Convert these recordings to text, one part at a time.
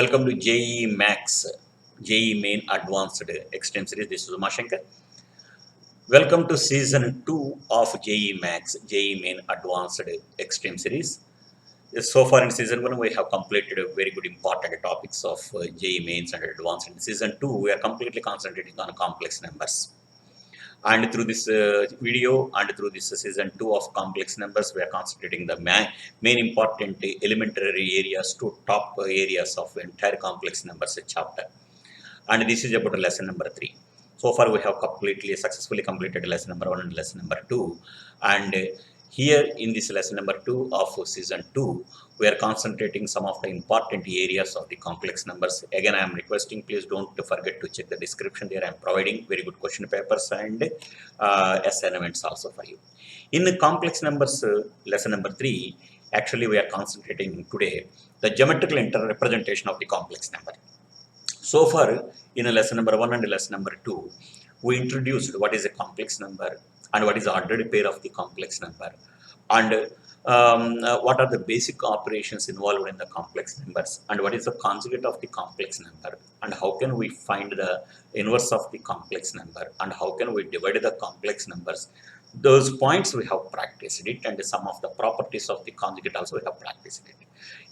Welcome to JEE Max, JEE Main Advanced Extreme Series. This is Umashankar. Welcome to Season 2 of JEE Max, JEE Main Advanced Extreme Series. So far in Season 1, we have completed very good important topics of JEE Mains and Advanced. In Season 2, we are completely concentrating on complex numbers. And through this video and through this season 2 of complex numbers, we are concentrating the main important elementary areas to top areas of entire complex numbers chapter. And this is about lesson number 3. So far, we have successfully completed lesson number 1 and lesson number 2. And here in this lesson number 2 of season 2, we are concentrating some of the important areas of the complex numbers. Again, I am requesting, please don't forget to check the description there. I am providing very good question papers and assignments also for you. In the complex numbers, lesson number 3, actually we are concentrating today the geometrical representation of the complex number. So far, in lesson number 1 and lesson number 2, we introduced what is a complex number and what is the ordered pair of the complex number, and what are the basic operations involved in the complex numbers, and what is the conjugate of the complex number, and how can we find the inverse of the complex number, and how can we divide the complex numbers. Those points we have practiced it, and some of the properties of the conjugate also we have practiced it.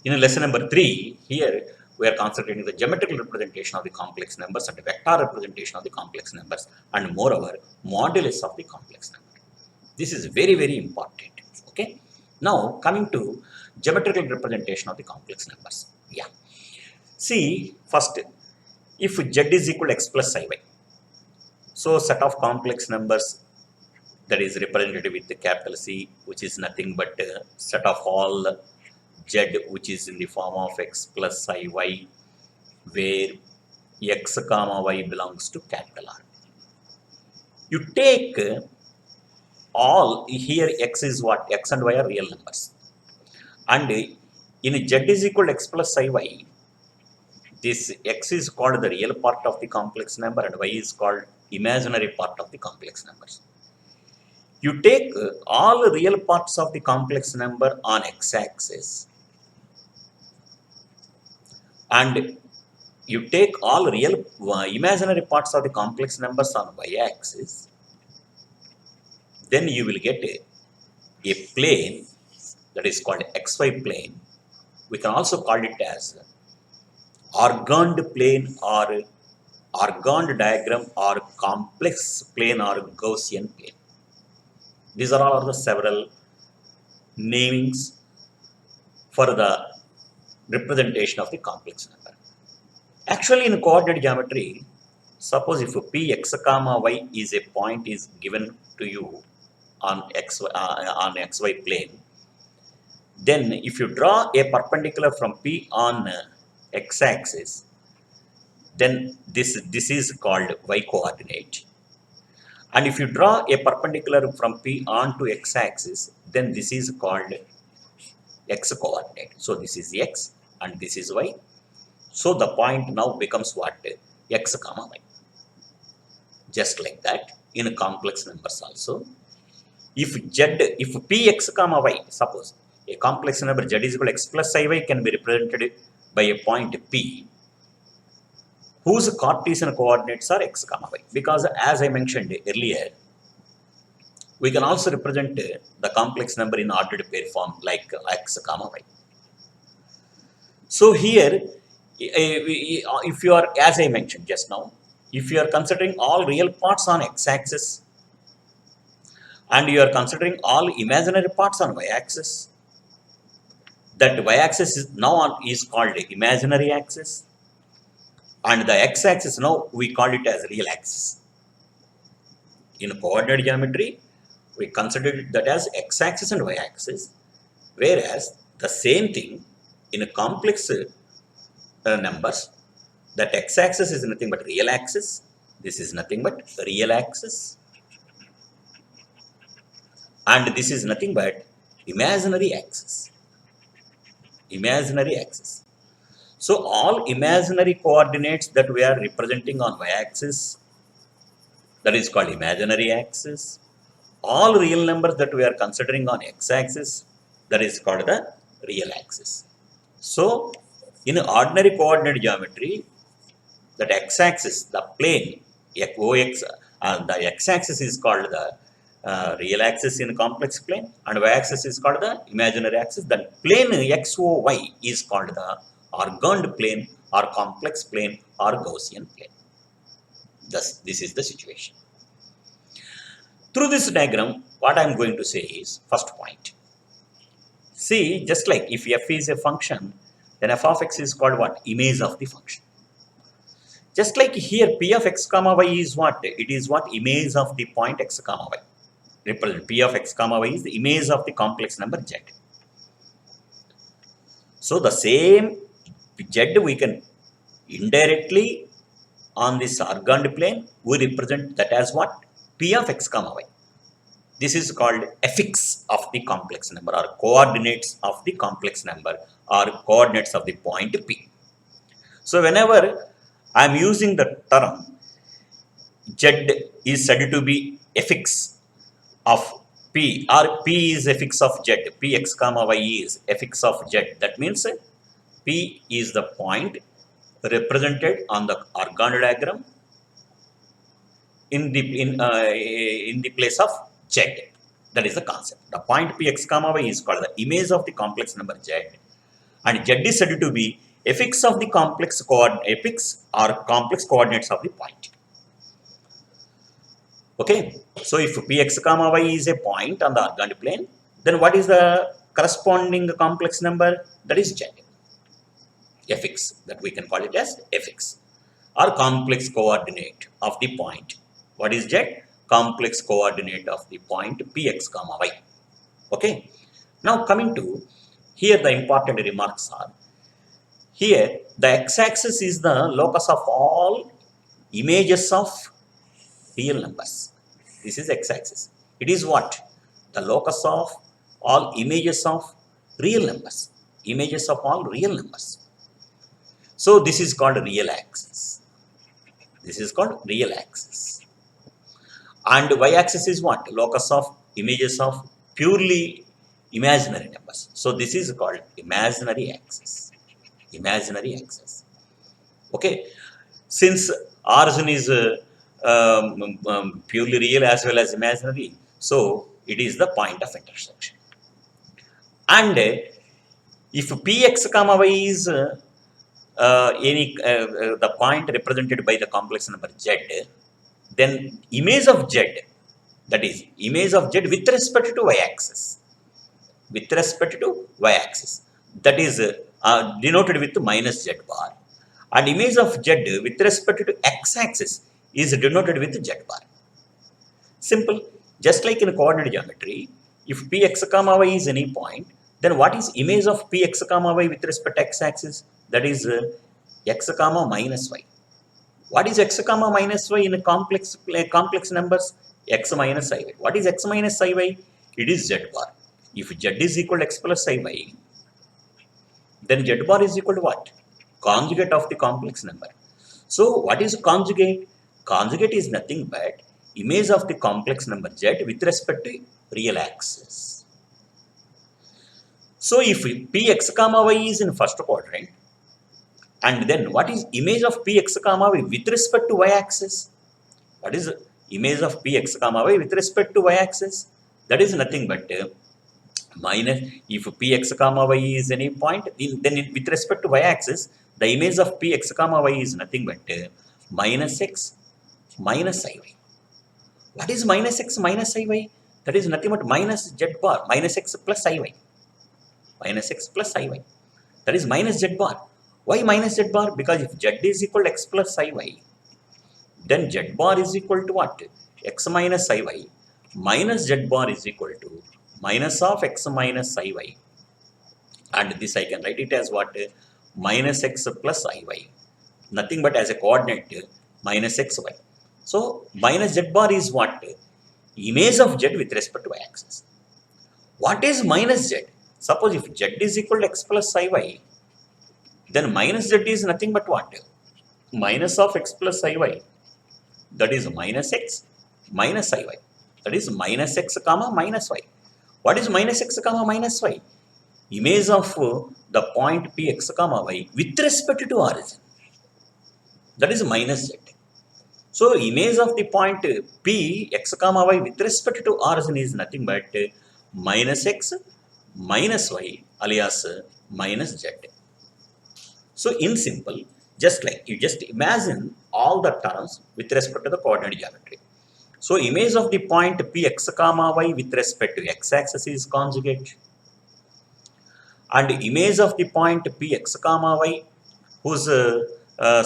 In lesson number 3, here we are concentrating the geometrical representation of the complex numbers and the vector representation of the complex numbers, and moreover, modulus of the complex number. This is very, very important. Okay. Now, coming to geometrical representation of the complex numbers. Yeah. See, first, if z is equal to x plus iy, so set of complex numbers that is represented with the capital C, which is nothing but set of all z which is in the form of x plus iy, where x comma y belongs to capital R. You take all, here x is what? X and y are real numbers. And in z is equal to x plus iy, this x is called the real part of the complex number and y is called imaginary part of the complex numbers. You take all real parts of the complex number on x-axis, and you take all real imaginary parts of the complex numbers on y-axis, then you will get a plane that is called xy plane. We can also call it as organed plane or organed diagram or complex plane or Gaussian plane. These are all the several namings for the representation of the complex number. Actually, in coordinate geometry, suppose if p x comma y is a point is given to you on xy plane, then if you draw a perpendicular from p on x-axis, then this is called y coordinate. And if you draw a perpendicular from p onto x-axis, then this is called x coordinate. So this is x and this is y. So the point now becomes what? X comma y. Just like that, in complex numbers also, if px comma y, suppose a complex number z is equal to x plus iy can be represented by a point p whose Cartesian coordinates are x comma y. Because as I mentioned earlier, we can also represent the complex number in ordered pair form like x comma y. So here, if you are, as I mentioned just now, if you are considering all real parts on x-axis and you are considering all imaginary parts on y-axis, that y-axis is now is called imaginary axis, and the x-axis now we call it as real axis. In coordinate geometry, we consider that as x-axis and y-axis, whereas the same thing in a complex numbers, that x-axis is nothing but real axis, this is nothing but real axis, and this is nothing but imaginary axis. Imaginary axis. So all imaginary coordinates that we are representing on y-axis, that is called imaginary axis. All real numbers that we are considering on x-axis, that is called the real axis. So In ordinary coordinate geometry, that x-axis, the plane, OX, the x-axis is called the real axis in complex plane, and y-axis is called the imaginary axis. The plane XOY is called the organed plane or complex plane or Gaussian plane. Thus, this is the situation. Through this diagram, what I am going to say is, first point. See, just like if f is a function, then f of x is called what? Image of the function. Just like here, p of x comma y is what? It is what? Image of the point x comma y. Represent p of x comma y is the image of the complex number z. So the same z we can indirectly on this organed plane, we represent that as what? P of x comma y. This is called fx of the complex number, or coordinates of the complex number, or coordinates of the point p. So whenever I am using the term z is said to be fx of p, or p is fx of z, px comma y is fx of z, that means p is the point represented on the organed diagram in the place of z. That is the concept. The point px comma y is called the image of the complex number z, and z is said to be fx of the complex coordinates of the point. Okay, so if px comma y is a point on the organed plane, then what is the corresponding complex number? That is z, fx, that we can call it as fx, or complex coordinate of the point. What is z? Complex coordinate of the point px comma y. Okay, now coming to here, the important remarks are, here the x-axis is the locus of all images of real numbers. This is x-axis. It is what? The locus of all images of real numbers. Images of all real numbers. So this is called real axis. This is called real axis. And y-axis is what? Locus of images of purely imaginary numbers. So this is called imaginary axis. Imaginary axis. Okay. Since origin is purely real as well as imaginary, so it is the point of intersection. And if px comma y is the point represented by the complex number z, then image of z, that is image of z with respect to y-axis, with respect to y-axis, that is denoted with minus z bar, and image of z with respect to x-axis is denoted with z bar. Simple. Just like in coordinate geometry, if px comma y is any point, then what is image of px comma y with respect to x-axis? That is x comma minus y. What is x comma minus y in complex numbers? X minus iy. What is x minus iy? It is z bar. If z is equal to x plus iy, then z bar is equal to what? Conjugate of the complex number. So what is conjugate? Conjugate is nothing but image of the complex number z with respect to real axis. So if px comma y is in first quadrant, and then what is image of px comma y with respect to y-axis? What is image of px comma y with respect to y-axis? That is nothing but minus, if px comma y is any point, then with respect to y-axis, the image of px comma y is nothing but minus x minus iy. What is minus x minus iy? That is nothing but minus z bar, minus x plus iy. Minus x plus iy. That is minus z bar. Why minus z bar? Because if z is equal to x plus iy, then z bar is equal to what? X minus iy minus z bar is equal to minus of x minus iy. And this I can write it as what? Minus x plus iy. Nothing but as a coordinate minus xy. So minus z bar is what? Image of z with respect to y-axis. What is minus z? Suppose if z is equal to x plus iy, then minus z is nothing but what? Minus of x plus iy. That is minus x minus iy. That is minus x comma minus y. What is minus x comma minus y? image of the point p x comma y with respect to origin, that is minus z. So image of the point p x comma y with respect to origin is nothing but minus x minus y alias minus z. So in simple, just like you just imagine all the terms with respect to the coordinate geometry. So image of the point p x comma y with respect to x-axis is conjugate, and image of the point p x comma y whose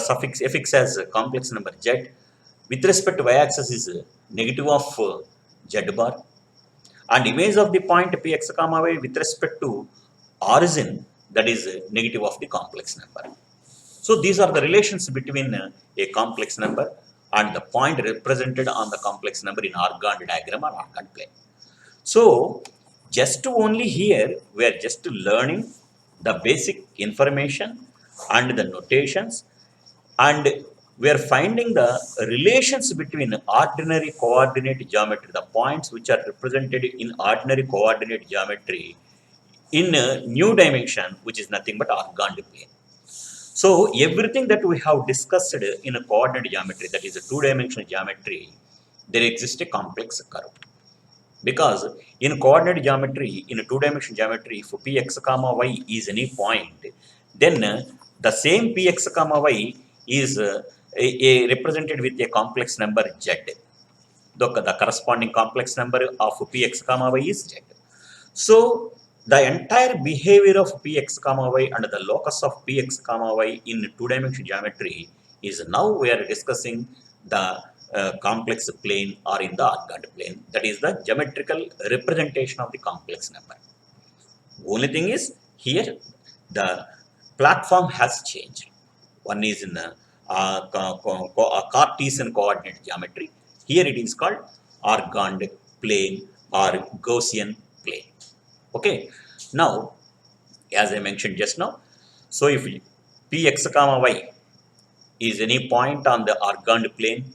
suffix fx as complex number z with respect to y-axis is negative of z bar, and image of the point p x comma y with respect to origin, that is negative of the complex number. So these are the relations between a complex number and the point represented on the complex number in orgone diagram or orgone plane. So just only here we are just learning the basic information and the notations, and we are finding the relations between ordinary coordinate geometry, the points which are represented in ordinary coordinate geometry in a new dimension, which is nothing but orgone plane. So everything that we have discussed in a coordinate geometry, that is a two-dimensional geometry, there exists a complex curve. Because in coordinate geometry, in a two-dimensional geometry, if px comma y is any point, then the same px comma y is represented with a complex number z. The corresponding complex number of px comma y is z. So the entire behavior of px comma y and the locus of px comma y in two-dimensional geometry is now we are discussing the complex plane or in the orgone plane, that is the geometrical representation of the complex number. Only thing is here the platform has changed. One is in the Cartesian coordinate geometry. Here it is called orgone plane or Gaussian plane. Okay. Now, as I mentioned just now, so if px comma y is any point on the orgone plane,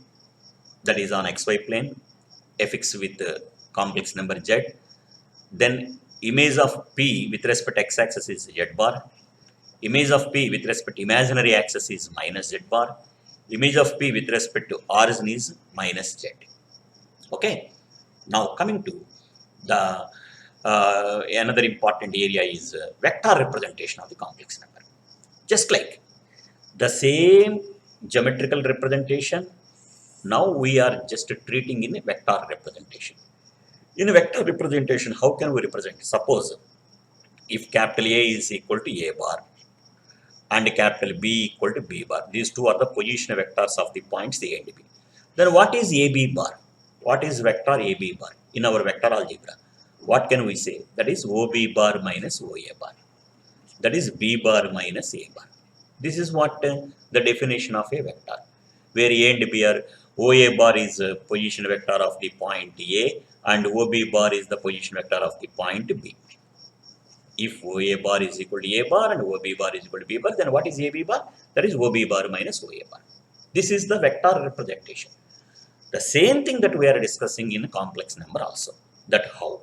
that is on xy plane, fx with the complex number z, then image of p with respect to x-axis is z bar, image of p with respect to imaginary axis is minus z bar, image of p with respect to origin is minus z. Okay. Now coming to the another important area is vector representation of the complex number. Just like the same geometrical representation, now we are just treating in a vector representation. In a vector representation, how can we represent? Suppose if capital A is equal to A bar and capital B equal to B bar, these two are the position vectors of the points A and B. Then what is AB bar? What is vector AB bar in our vector algebra? What can we say? That is OB bar minus OA bar. That is B bar minus A bar. This is what the definition of a vector, where A and B are, OA bar is a position vector of the point A and OB bar is the position vector of the point B. If OA bar is equal to A bar and OB bar is equal to B bar, then what is AB bar? That is OB bar minus OA bar. This is the vector representation. The same thing that we are discussing in complex number also. That how?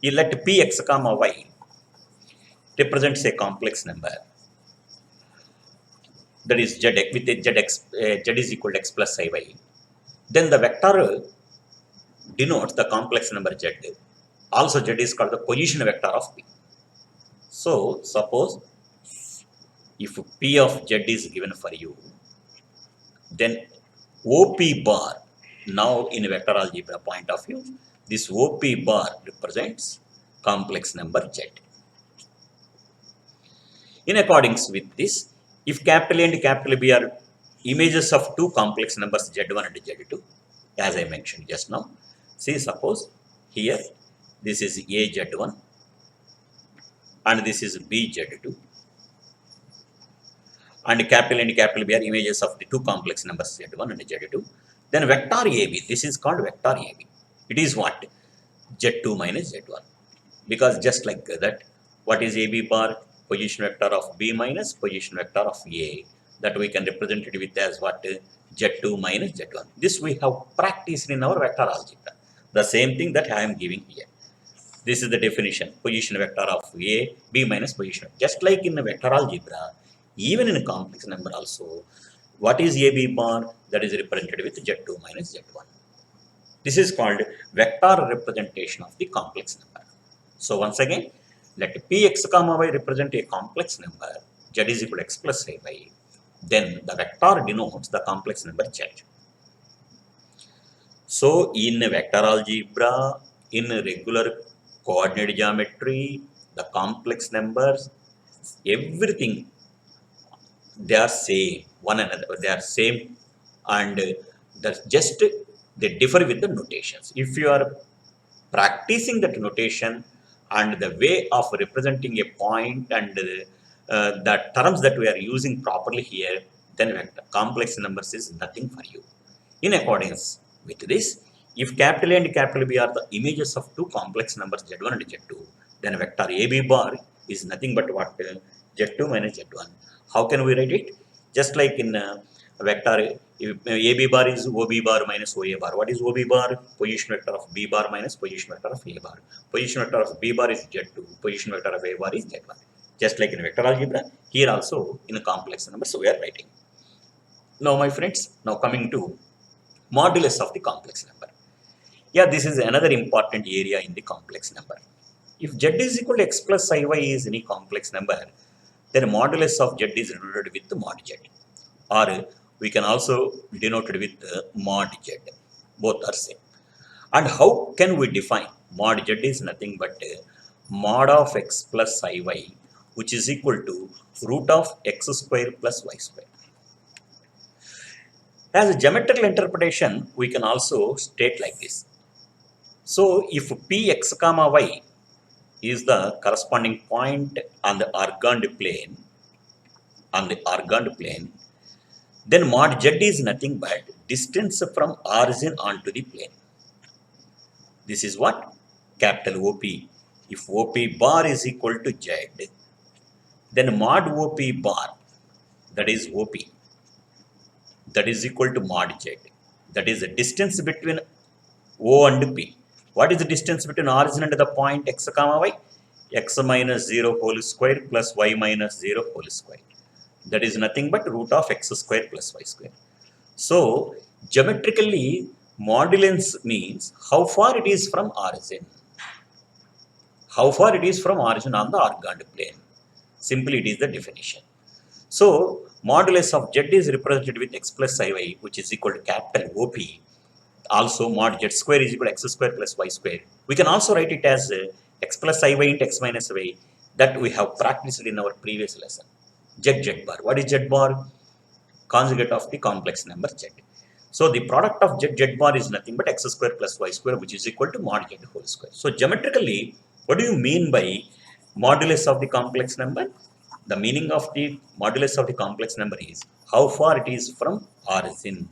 You let px comma y represents a complex number, that is z with a z is equal to x plus iy. Then the vector denotes the complex number z. Also z is called the position vector of p. So suppose if p of z is given for you, then OP bar, now in vector algebra point of view, this OP bar represents complex number z. In accordance with this, if capital A and capital B are images of two complex numbers z1 and z2, as I mentioned just now, see suppose here this is AZ1 and this is BZ2, and capital A and capital B are images of the two complex numbers z1 and z2, then vector AB, this is called vector AB. It is what? z2 minus z1, because just like that, what is AB bar? Position vector of B minus position vector of A, that we can represent it with as what? z2 minus z1. This we have practiced in our vector algebra. The same thing that I am giving here. This is the definition, position vector of A, B minus position. Just like in a vector algebra, even in a complex number also, what is AB bar? That is represented with Z2 minus Z1. This is called vector representation of the complex number. So once again, let Px comma y represent a complex number, Z is equal to x plus y. Then the vector denotes the complex number Z. So in a vector algebra, in a regular coordinate geometry, the complex numbers, everything, they are same, one another, they are same, and that's just they differ with the notations. If you are practicing that notation and the way of representing a point and the terms that we are using properly here, then vector complex numbers is nothing for you. In accordance with this, if capital A and capital B are the images of two complex numbers Z1 and Z2, then vector AB bar is nothing but what? Z2 minus Z1. How can we write it? Just like in vector, if AB bar is OB bar minus OA bar. What is OB bar? Position vector of B bar minus position vector of A bar. Position vector of B bar is Z2. Position vector of A bar is Z1. Just like in vector algebra, here also in a complex number, so we are writing. Now, my friends, now coming to modulus of the complex number. Yeah, this is another important area in the complex number. If Z is equal to x plus iy is any complex number, then modulus of Z is denoted with mod Z, or we can also denote it with mod Z. Both are same. And how can we define? Mod Z is nothing but mod of x plus iy, which is equal to root of x square plus y square. As a geometrical interpretation, we can also state like this. So, if px comma y is the corresponding point on the organed plane, then mod z is nothing but distance from origin onto the plane. This is what? Capital OP. If OP bar is equal to z, then mod OP bar, that is OP, that is equal to mod z. That is the distance between O and P. What is the distance between origin and the point x comma y? X minus 0 whole square plus y minus 0 whole square. That is nothing but root of x square plus y square. So, geometrically, modulus means how far it is from origin. How far it is from origin on the organed plane. Simply, it is the definition. So, modulus of z is represented with x plus iy, which is equal to capital OP. Also, mod z square is equal to x square plus y square. We can also write it as x plus iy into x minus y, that we have practiced in our previous lesson. Z bar. What is Z bar? Conjugate of the complex number Z. So, the product of Z bar is nothing but x square plus y square, which is equal to mod Z whole square. So, geometrically, what do you mean by modulus of the complex number? The meaning of the modulus of the complex number is how far it is from origin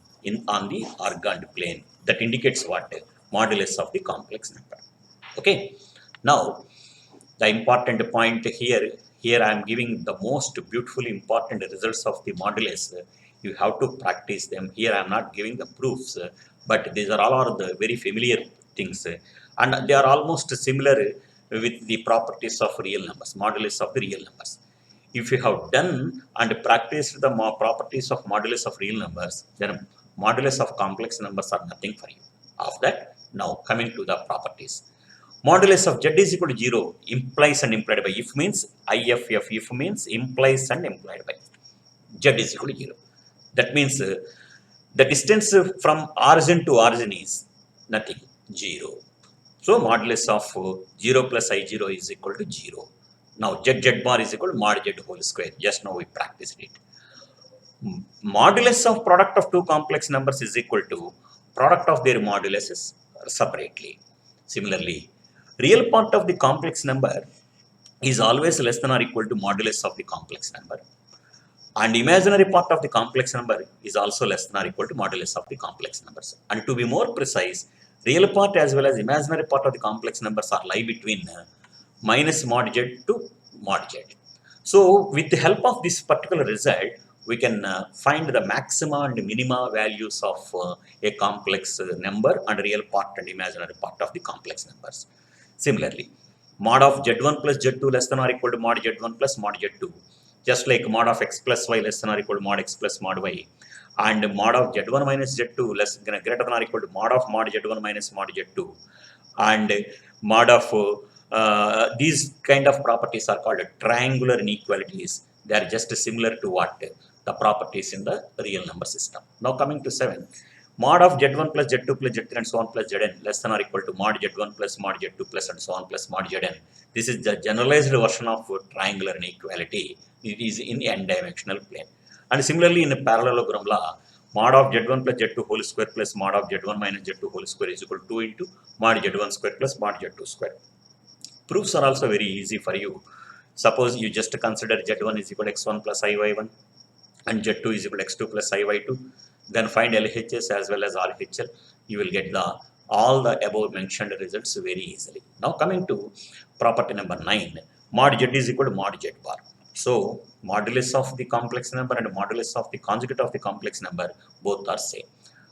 on the organed plane. That indicates what? Modulus of the complex number. Okay. Now, the important point here I am giving the most beautiful important results of the modulus. You have to practice them. Here I am not giving the proofs, but these are all are the very familiar things, and they are almost similar with the properties of real numbers, modulus of the real numbers. If you have done and practiced the properties of modulus of real numbers, then modulus of complex numbers are nothing for you. Of that, now coming to the properties. Modulus of z is equal to 0 implies and implied by. If means if means implies and implied by. Z is equal to 0. That means the distance from origin to origin is nothing, 0. So modulus of 0 plus I0 is equal to 0. Now z bar is equal to mod z whole square. Just now we practiced it. Modulus of product of two complex numbers is equal to product of their moduluses separately. Similarly, real part of the complex number is always less than or equal to modulus of the complex number, and imaginary part of the complex number is also less than or equal to modulus of the complex numbers. And to be more precise, real part as well as imaginary part of the complex numbers are lie between minus mod z to mod z. So, with the help of this particular result, we can find the maxima and minima values of a complex number and real part and imaginary part of the complex numbers. Similarly, mod of Z1 plus Z2 less than or equal to mod Z1 plus mod Z2. Just like mod of x plus y less than or equal to mod x plus mod y. And mod of Z1 minus Z2 less greater than or equal to mod Z1 minus mod Z2. And mod of these kind of properties are called triangular inequalities. They are just similar to what the properties in the real number system. Now coming to 7, mod of Z1 plus Z2 plus Z3 and so on plus Zn less than or equal to mod Z1 plus mod Z2 plus and so on plus mod Zn. This is the generalized version of triangular inequality. It is in n-dimensional plane. And similarly in a parallelogram law, mod of Z1 plus Z2 whole square plus mod of Z1 minus Z2 whole square is equal to 2 into mod Z1 square plus mod Z2 square. Proofs are also very easy for you. Suppose you just consider Z1 is equal to x1 plus iy1 and Z2 is equal to x2 plus iy2. Then find LHS as well as RHL. You will get all the above mentioned results very easily. Now coming to property number 9, mod Z is equal to mod Z bar. So modulus of the complex number and modulus of the conjugate of the complex number both are same.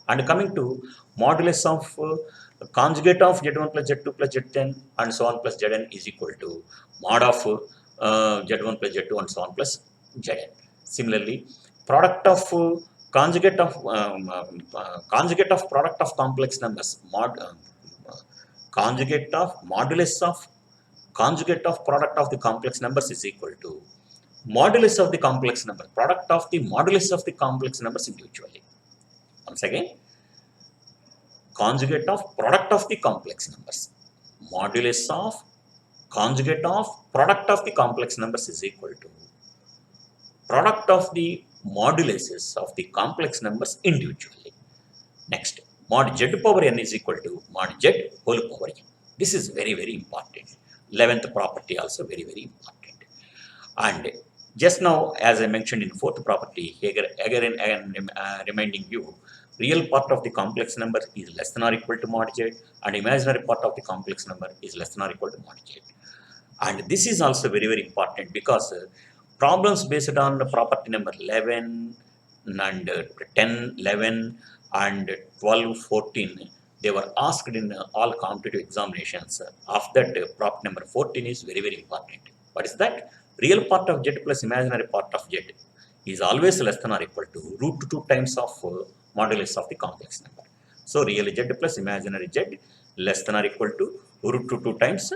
And coming to modulus of conjugate of Z1 plus Z2 plus Z10 and so on plus Zn is equal to mod of Z1 plus Z2 and so on plus Zn. Similarly, product of conjugate of product of complex numbers, conjugate of modulus of conjugate of product of the complex numbers is equal to modulus of the complex number, product of the modulus of the complex numbers individually. Once again, conjugate of product of the complex numbers, modulus of conjugate of product of the complex numbers is equal to product of the moduluses of the complex numbers individually. Next, mod Z power n is equal to mod Z whole power n. This is very, very important. 11th property also very, very important. And just now, as I mentioned in 4th property, again reminding you, real part of the complex number is less than or equal to mod Z and imaginary part of the complex number is less than or equal to mod Z. And this is also very, very important because problems based on the property number 11 and 10, 11 and 12, 14, they were asked in all competitive examinations. Of that, prop number 14 is very, very important. What is that? Real part of Z plus imaginary part of Z is always less than or equal to root 2 times of modulus of the complex number. So, real Z plus imaginary Z less than or equal to root 2 times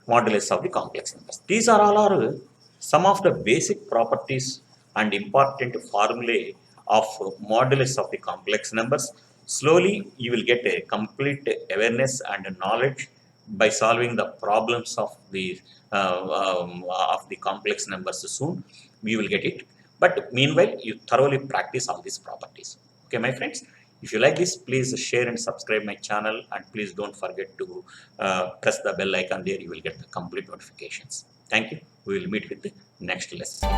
modulus of the complex numbers. These are all are some of the basic properties and important formulae of modulus of the complex numbers. Slowly, you will get a complete awareness and knowledge by solving the problems of the complex numbers soon. We will get it. But meanwhile, you thoroughly practice all these properties. Okay, my friends. If you like this, please share and subscribe my channel, and please don't forget to press the bell icon there. You will get the complete notifications. Thank you. We will meet with the next lesson.